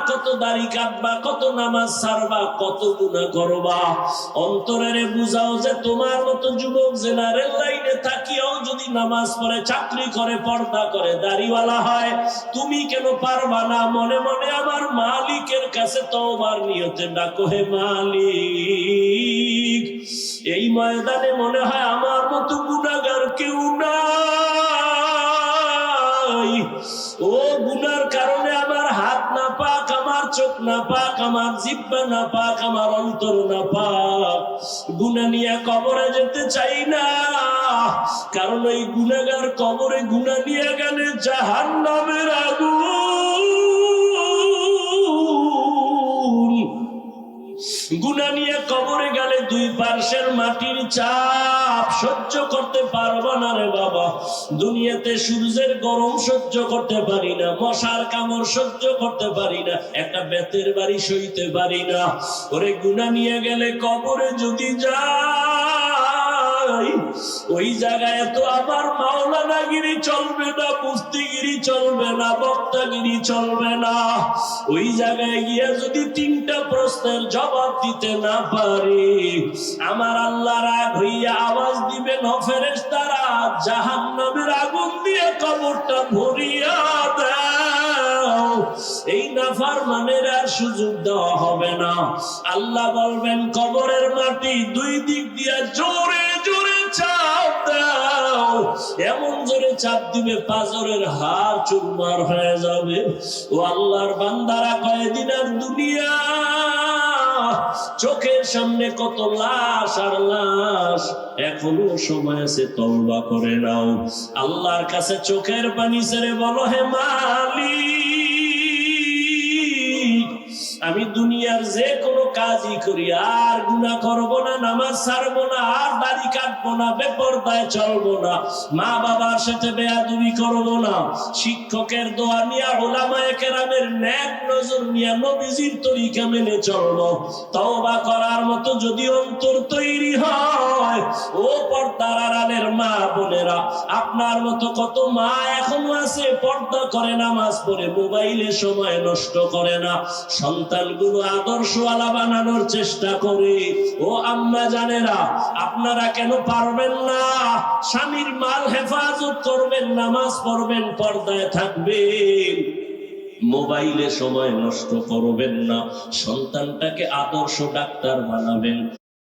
কত দাড়ি কাটবা, কত নামাজ ছাড়বা, কত গুনাহ করবা। অন্তরে বুঝাও যে তোমার মতো যুবক জেনারেল লাইনে থাকিও যদি নামাজ পড়ে, চাকরি করে, পর্দা করে, দাড়িওয়ালা হয়, তুমি কেন পারবা না? মনে মনে আমার মালিকের কাছে তওবার নিয়তে ডাকো, হে মালিক, এই ময়দানে মনে হয় আমার মতো গুনাহগার কেউ নাই। ও গুনার কারণে আমার হাত না পাক, আমার চোখ না পাক, আমার জিহ্বা না পাক, আমার অন্তর না পাক। গুনাহ নিয়ে কবরে যেতে চাই না, কারণ এই গুনাহগার কবরে গুনাহ নিয়ে গেলে জাহান্নামের আগুন। গুনাহ নিয়ে কবরে গেলে দুই পার্শ্বের মাটির চাপ সহ্য করতে পারবো না রে বাবা। দুনিয়াতে সূর্যের গরম সহ্য করতে পারি না, মশার কামড় সহ্য করতে পারি না, একটা বেতের বাড়ি সইতে পারি না। ওরে গুনাহ নিয়ে গেলে কবরে যদি যাই, ওই জায়গায় তো আমার মাওলানাগিরি চলবে না, মুফতিগিরি চলবে না, বক্তাগিরি চলবে না। ওই জায়গায় গিয়া যদি তিনটা প্রশ্নের জবাব দিতে না পারি, আমার আল্লাহ রাগ হইয়া আওয়াজ দিবেন, ও ফেরেশতারা, জাহান্নামের আগুন দিয়ে কবরটা ভরিয়া দাও। এই নাফরমানের আর সুযোগ দেওয়া হবে না। আল্লাহ বলবেন, কবরের মাটি দুই দিক দিয়া জোরে জোরে চাপ দাও। এমন জোরে চাপ দিবে পাঁজরের হাড় চুরমার হয়ে যাবে। ও আল্লাহর বান্দারা, কয়েকদিন আর দুনিয়া, চোখের সামনে কত লাশ আর লাশ, এখনো সময় আছে, তওবা করে নাও। আল্লাহর কাছে চোখের পানি ছেড়ে বলো, হে মালিক, আমি দুনিয়ার যে কোনো কাজই করি, আর গুনাহ করব না, নামাজ ছাড়বো না, আর দাড়ি কাটবো না, বেপরদায় চলবো না, মা বাবার সাথে বেয়াদবি করবো না, শিক্ষকের দোয়া নিয়ে, উলামায়ে কেরামের নেক নজর নিয়ে নবীজির তরিকা মেনে চলবো। তওবা করার মতো যদি অন্তর তৈরি হয়, ও পর্দার আড়ালের মা বোনেরা, আপনার মতো কত মা এখনো আছে, পর্দা করে, নামাজ পড়ে, মোবাইলে সময় নষ্ট করে না, সন্তানগুলো আদর্শওয়ালা বানানোর চেষ্টা করে। ও আম্মা জানেরা, আপনারা কেন পারবেন না? স্বামীর মাল হেফাজত করবেন, নামাজ পড়বেন, পর্দায় থাকবেন, মোবাইলে সময় নষ্ট করবেন না, সন্তানটাকে আদর্শ ডাক্তার বানাবেন,